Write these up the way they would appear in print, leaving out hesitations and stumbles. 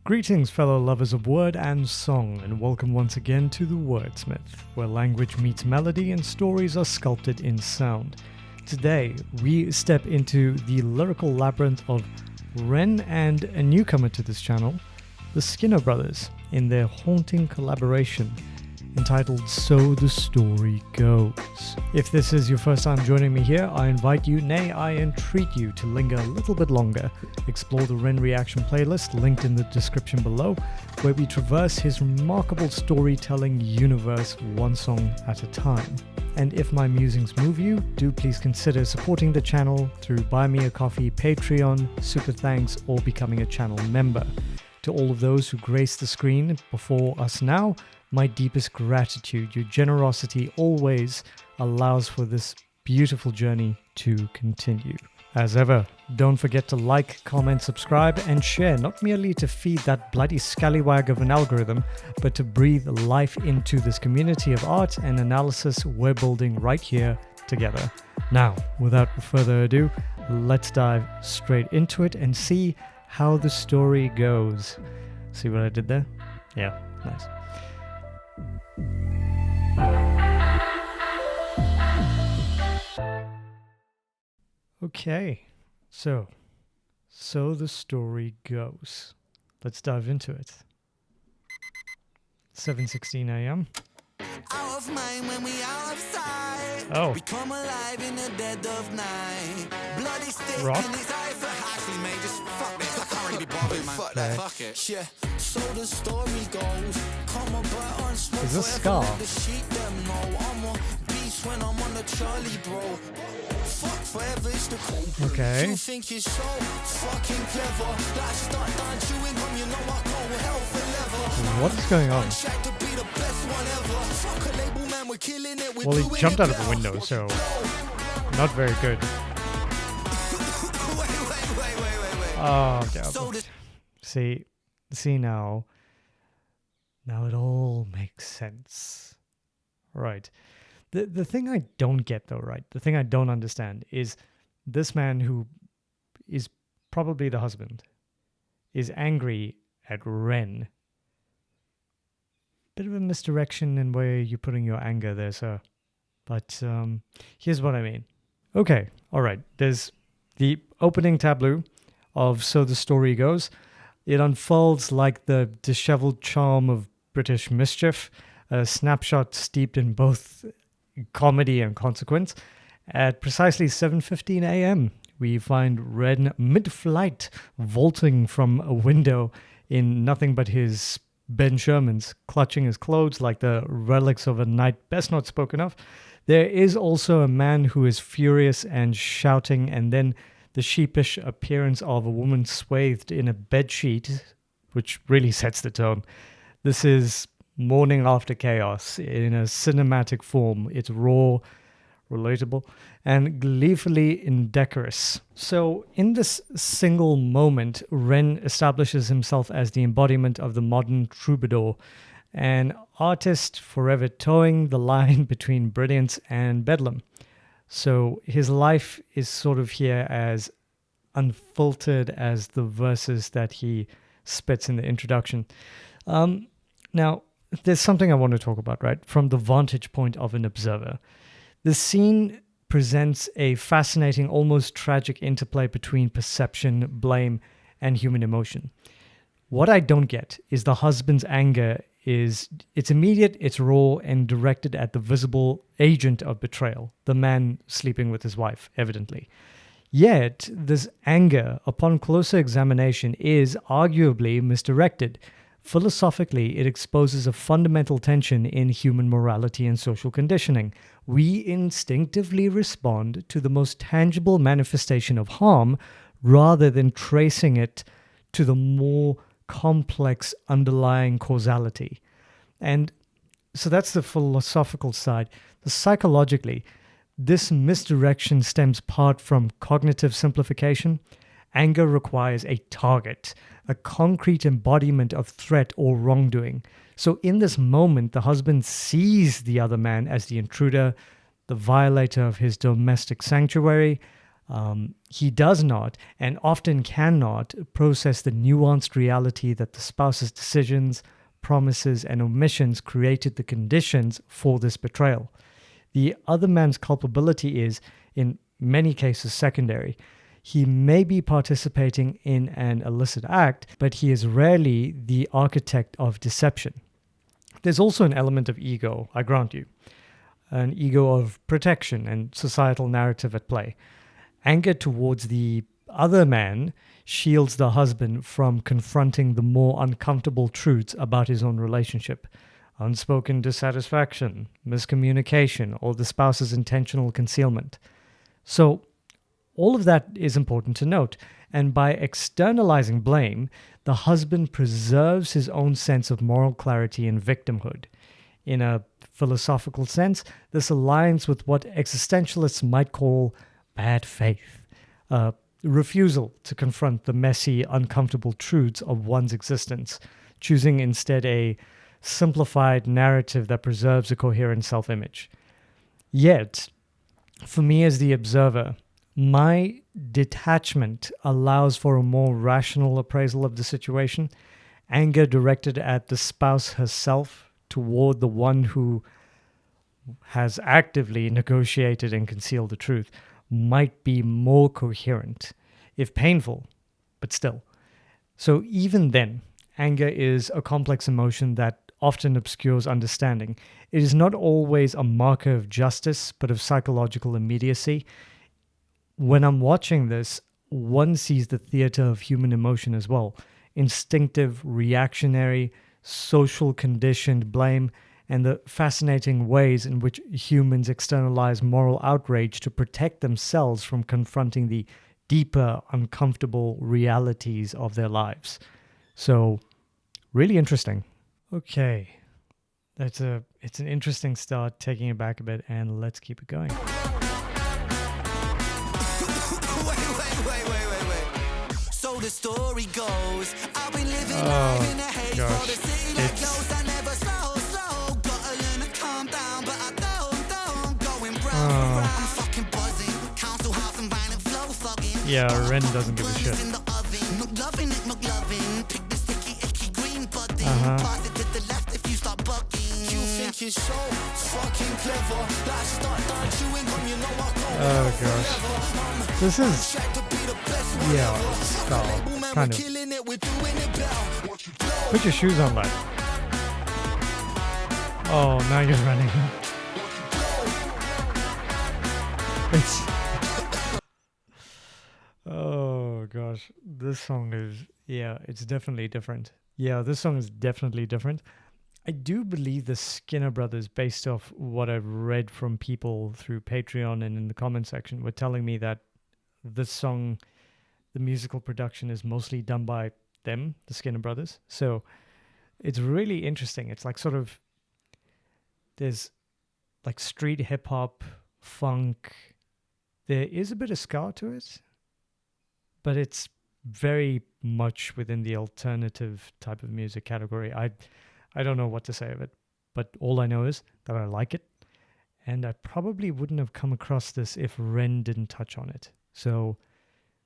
Greetings, fellow lovers of word and song, and welcome once again to The WordSmith, where language meets melody and stories are sculpted in sound. Today, we step into the lyrical labyrinth of Ren and a newcomer to this channel, the Skinner brothers, in their haunting collaboration entitled So the Story Goes. If this is your first time joining me here, I invite you, nay, I entreat you to linger a little bit longer, explore the Ren Reaction playlist linked in the description below, where we traverse his remarkable storytelling universe one song at a time. And if my musings move you, do please consider supporting the channel through Buy Me a Coffee, Patreon, Super Thanks, or becoming a channel member. To all of those who grace the screen before us now, my deepest gratitude. Your generosity always allows for this beautiful journey to continue. As ever, don't forget to like, comment, subscribe, and share, not merely to feed that bloody scallywag of an algorithm, but to breathe life into this community of art and analysis we're building right here together. Now, without further ado, let's dive straight into it and see how the story goes. See what I did there? Yeah, nice. Okay, so the story goes. Let's dive into it. 7:16 a.m. Out of mind when we out of sight. Oh. We come alive in the dead of night. Bloody stick Rock. in his eye for actually mate. Just fuck this. I can't really be bothered, man. Fuck that. Fuck it. Yeah. So the story goes. Come about on smoke. Is this forever, Scar? let the sheep them know. I'm a beast when I'm on the Charlie, bro. Fuck forever, it's the cool. Okay. You think you're so fucking clever. Like start down chewing gum, you know I go hell forever. What is going on? Check to be the best one ever. Fuck a label, man, we're killing it. We're Well, he doing jumped it out of the better. window, so not very good. Wait. Oh, yeah. So the See now. Now it all makes sense. Right. The thing I don't get though, right? The thing I don't understand is this man who is probably the husband is angry at Ren. Bit of a misdirection in where you're putting your anger there, sir. But here's what I mean. Okay, all right. There's the opening tableau of So the Story Goes. It unfolds like the disheveled charm of British mischief, a snapshot steeped in both comedy and consequence. At precisely 7:15 a.m., we find Ren mid-flight, vaulting from a window in nothing but his Ben Sherman's, clutching his clothes like the relics of a night best not spoken of. There is also a man who is furious and shouting, and then the sheepish appearance of a woman swathed in a bedsheet, which really sets the tone. This is morning after chaos in a cinematic form. It's raw, relatable, and gleefully indecorous. So in this single moment, Ren establishes himself as the embodiment of the modern troubadour, an artist forever towing the line between brilliance and bedlam. So his life is sort of here as unfiltered as the verses that he spits in the introduction. Now, there's something I want to talk about, right? From the vantage point of an observer. The scene presents a fascinating, almost tragic interplay between perception, blame, and human emotion. What I don't get is the husband's anger it's immediate, it's raw, and directed at the visible agent of betrayal, the man sleeping with his wife, evidently. Yet, this anger, upon closer examination, is arguably misdirected. Philosophically, it exposes a fundamental tension in human morality and social conditioning. We instinctively respond to the most tangible manifestation of harm rather than tracing it to the more complex underlying causality. And so that's the philosophical side. Psychologically, this misdirection stems part from cognitive simplification. Anger requires a target, a concrete embodiment of threat or wrongdoing. So in this moment, the husband sees the other man as the intruder, the violator of his domestic sanctuary, He does not, and often cannot, process the nuanced reality that the spouse's decisions, promises, and omissions created the conditions for this betrayal. The other man's culpability is, in many cases, secondary. He may be participating in an illicit act, but he is rarely the architect of deception. There's also an element of ego, I grant you, an ego of protection and societal narrative at play. Anger towards the other man shields the husband from confronting the more uncomfortable truths about his own relationship. Unspoken dissatisfaction, miscommunication, or the spouse's intentional concealment. So, all of that is important to note, and by externalizing blame, the husband preserves his own sense of moral clarity and victimhood. In a philosophical sense, this aligns with what existentialists might call bad faith, a refusal to confront the messy, uncomfortable truths of one's existence, choosing instead a simplified narrative that preserves a coherent self-image. Yet, for me as the observer, my detachment allows for a more rational appraisal of the situation. Anger directed at the spouse herself toward the one who has actively negotiated and concealed the truth might be more coherent, if painful, but still. So even then, anger is a complex emotion that often obscures understanding. It is not always a marker of justice, but of psychological immediacy. When I'm watching this, one sees the theater of human emotion as well. Instinctive, reactionary, social conditioned blame, and the fascinating ways in which humans externalize moral outrage to protect themselves from confronting the deeper, uncomfortable realities of their lives. So, really interesting. Okay, it's an interesting start, taking it back a bit, and let's keep it going. Wait. So the story goes, I've been living life in a haze for the city like close. I never slow. Gotta learn to calm down, but I don't. Going round. I'm fucking buzzing. Council house and violent flow fucking. Yeah, Ren doesn't give a shit. McLovin. Pick the sticky, icky green budding. Pass it to the left if you start bugging. You think you're so fucking clever. Like start chewing gum, you know I go. Oh gosh. This is, yeah, style, kind of. Put your shoes on, lad. Oh, now you're running. It's... Oh gosh, this song is, yeah, it's definitely different. Yeah, this song is definitely different. I do believe the Skinner brothers, based off what I've read from people through Patreon and in the comment section, were telling me that this song, the musical production is mostly done by them, the Skinner brothers. So it's really interesting. It's like sort of, there's like street hip hop, funk. There is a bit of ska to it, but it's very much within the alternative type of music category. I don't know what to say of it, but all I know is that I like it, and I probably wouldn't have come across this if Ren didn't touch on it. So,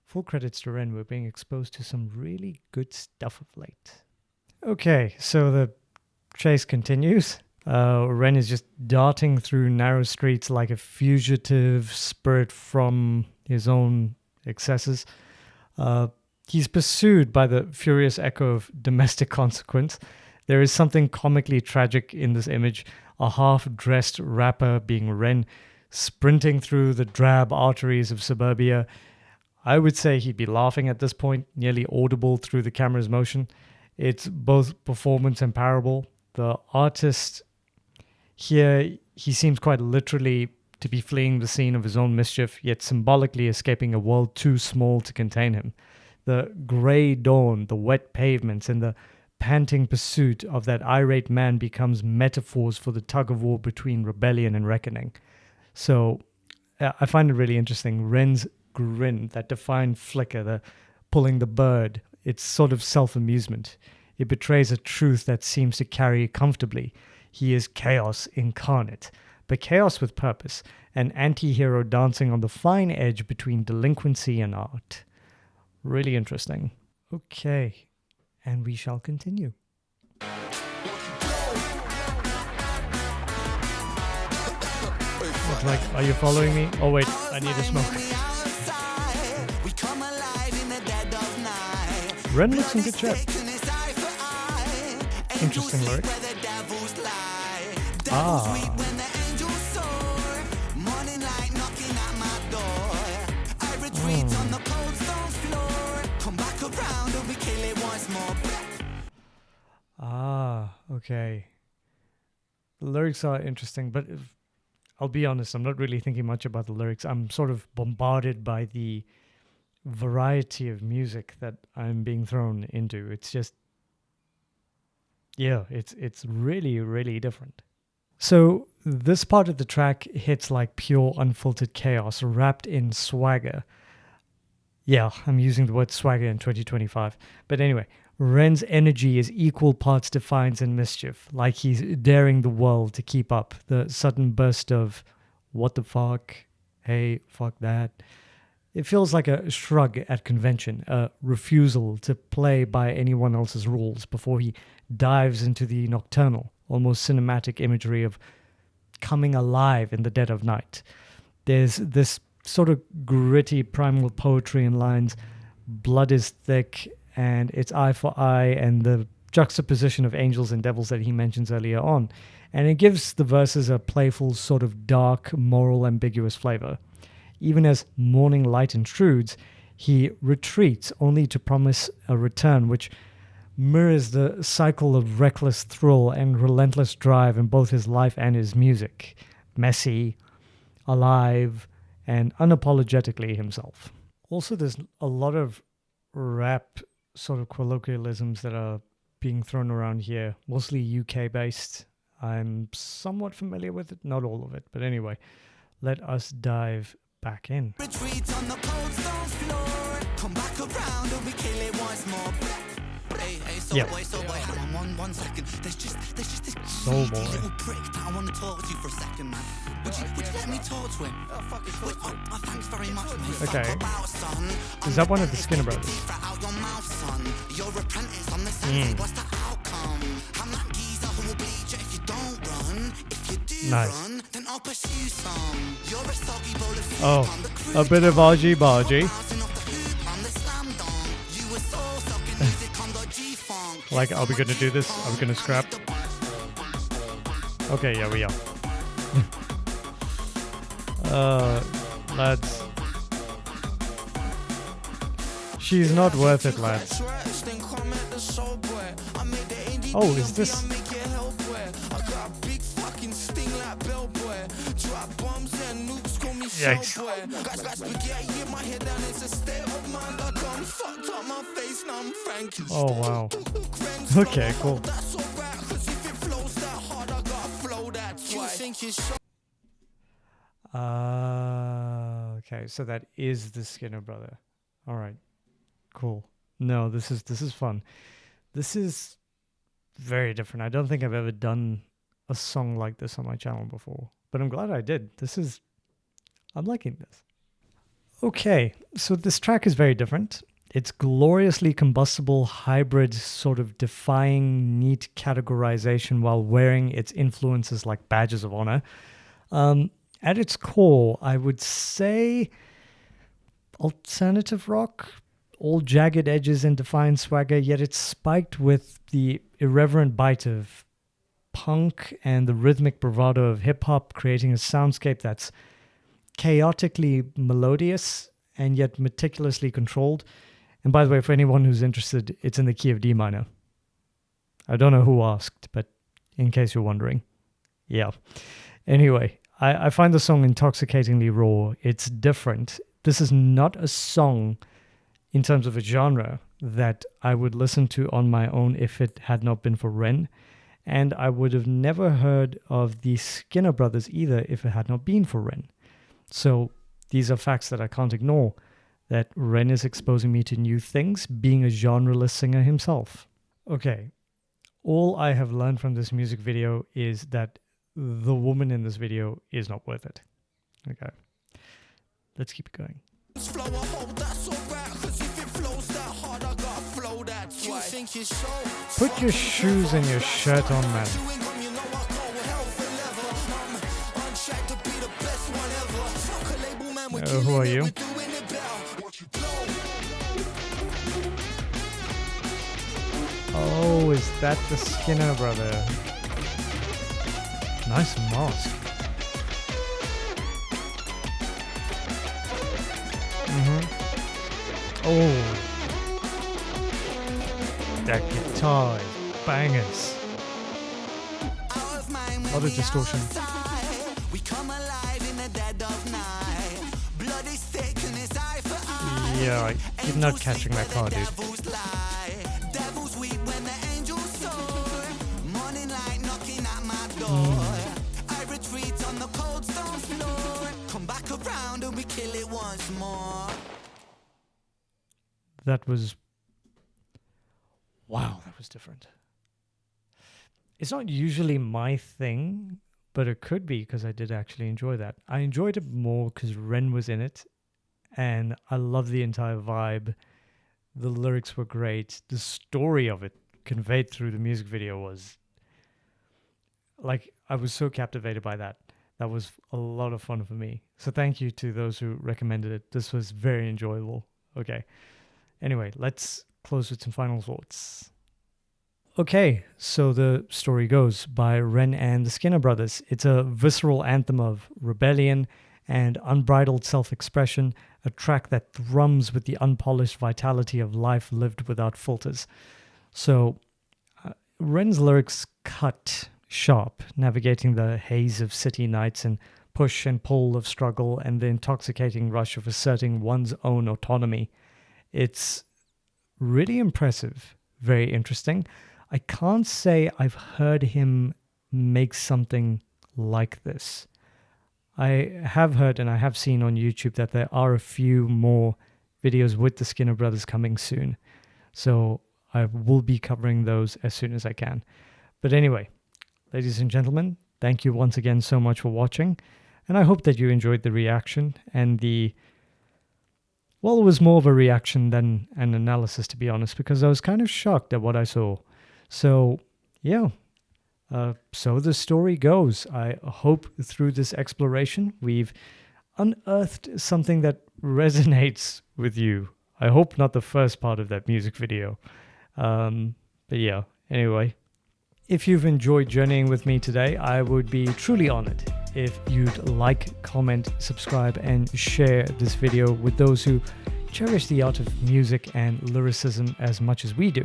full credits to Ren. We're being exposed to some really good stuff of late. Okay, so the chase continues. Ren is just darting through narrow streets like a fugitive spirit from his own excesses. He's pursued by the furious echo of domestic consequence. There is something comically tragic in this image, a half-dressed rapper being Ren, sprinting through the drab arteries of suburbia. I would say he'd be laughing at this point, nearly audible through the camera's motion. It's both performance and parable. The artist here, he seems quite literally to be fleeing the scene of his own mischief, yet symbolically escaping a world too small to contain him. The grey dawn, the wet pavements, and the panting pursuit of that irate man becomes metaphors for the tug-of-war between rebellion and reckoning. So I find it really interesting. Ren's grin, that defined flicker, the pulling the bird, it's sort of self-amusement. It betrays a truth that seems to carry comfortably. He is chaos incarnate, but chaos with purpose, an anti-hero dancing on the fine edge between delinquency and art. Really interesting. Okay, and we shall continue. Like, are you following me? Oh wait, I need a smoke. Ren looks in good shape. Interesting lyric. Okay. The lyrics are interesting, but I'll be honest, I'm not really thinking much about the lyrics. I'm sort of bombarded by the variety of music that I'm being thrown into. It's just, yeah, it's really, really different. So this part of the track hits like pure unfiltered chaos wrapped in swagger. Yeah, I'm using the word swagger in 2025. But anyway, Ren's energy is equal parts defiance and mischief, like he's daring the world to keep up. The sudden burst of, what the fuck? Hey, fuck that. It feels like a shrug at convention, a refusal to play by anyone else's rules before he dives into the nocturnal, almost cinematic imagery of coming alive in the dead of night. There's this sort of gritty primal poetry in lines, blood is thick, and it's eye for eye, and the juxtaposition of angels and devils that he mentions earlier on. And it gives the verses a playful, sort of dark, moral, ambiguous flavor. Even as morning light intrudes, he retreats only to promise a return, which mirrors the cycle of reckless thrill and relentless drive in both his life and his music. Messy, alive, and unapologetically himself. Also, there's a lot of rap sort of colloquialisms that are being thrown around here, mostly UK based. I'm somewhat familiar with it, not all of it, but anyway, let us dive back in. Retreat on the cold stone floor. Come back around and we kill it once more. Hey, so boy, hang on one second. There's just this little prick that I want to talk to you for a second, man. Would you let me talk to him? Thanks very much, mate. Okay. Is that one of the Skinner Brothers? Your apprentice, I'm the sensei, what's the outcome? I'm that geezer who will bleed you if you don't run. If you do run, then I'll pursue some. You're a soggy bowl of soup. A bit of argy-bargy. Like, are we going to do this? Are we going to scrap? Okay, yeah, we are. Lads. She's not worth it, lads. Oh, is this? Yikes. Oh, wow. Okay, cool. Okay, so that is the Skinner brother. All right, cool. No, this is fun. This is very different. I don't think I've ever done a song like this on my channel before, but I'm glad I did. I'm liking this. Okay, so this track is very different. It's gloriously combustible, hybrid, sort of defying neat categorization while wearing its influences like badges of honor. At its core, I would say alternative rock, all jagged edges and defiant swagger, yet it's spiked with the irreverent bite of punk and the rhythmic bravado of hip-hop, creating a soundscape that's chaotically melodious and yet meticulously controlled. And by the way, for anyone who's interested, it's in the key of D minor. I don't know who asked, but in case you're wondering. Yeah. Anyway, I find the song intoxicatingly raw. It's different. This is not a song in terms of a genre that I would listen to on my own if it had not been for Ren. And I would have never heard of the Skinner Brothers either if it had not been for Ren. So these are facts that I can't ignore, that Ren is exposing me to new things, being a genreless singer himself. Okay, all I have learned from this music video is that the woman in this video is not worth it. Okay. Let's keep it going. Put your shoes and your shirt on, man. Who are you? Oh, is that the Skinner brother? Nice mask. Oh, that guitar is bangers. A lot of distortion. Yeah, you're not catching that car, dude. I retreat on the cold stone floor. Come back around and we kill it once more. That was... wow, that was different. It's not usually my thing, but it could be because I did actually enjoy that. I enjoyed it more because Ren was in it, and I love the entire vibe. The lyrics were great. The story of it conveyed through the music video was... like, I was so captivated by that. That was a lot of fun for me. So thank you to those who recommended it. This was very enjoyable. Okay. Anyway, let's close with some final thoughts. Okay, so the story goes by Ren and the Skinner Brothers. It's a visceral anthem of rebellion and unbridled self-expression, a track that thrums with the unpolished vitality of life lived without filters. So, Ren's lyrics cut sharp, navigating the haze of city nights and push and pull of struggle and the intoxicating rush of asserting one's own autonomy. It's really impressive, very interesting. I can't say I've heard him make something like this. I have heard and I have seen on YouTube that there are a few more videos with the Skinner Brothers coming soon. So I will be covering those as soon as I can. But anyway, ladies and gentlemen, thank you once again so much for watching. And I hope that you enjoyed the reaction and the... well, it was more of a reaction than an analysis, to be honest, because I was kind of shocked at what I saw. So, yeah. So the story goes. I hope through this exploration, we've unearthed something that resonates with you. I hope not the first part of that music video. But yeah, anyway. If you've enjoyed journeying with me today, I would be truly honored if you'd like, comment, subscribe, and share this video with those who cherish the art of music and lyricism as much as we do.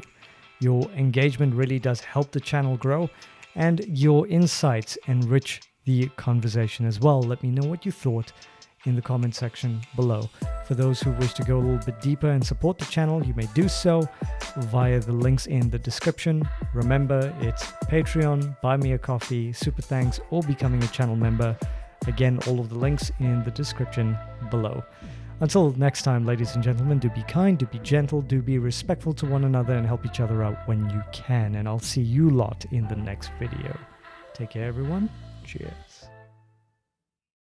Your engagement really does help the channel grow, and your insights enrich the conversation as well. Let me know what you thought in the comment section below. For those who wish to go a little bit deeper and support the channel, you may do so via the links in the description. Remember, it's Patreon, Buy Me a Coffee, Super Thanks, or becoming a channel member. Again, all of the links in the description below. Until next time, ladies and gentlemen, do be kind, do be gentle, do be respectful to one another, and help each other out when you can. And I'll see you lot in the next video. Take care, everyone. Cheers.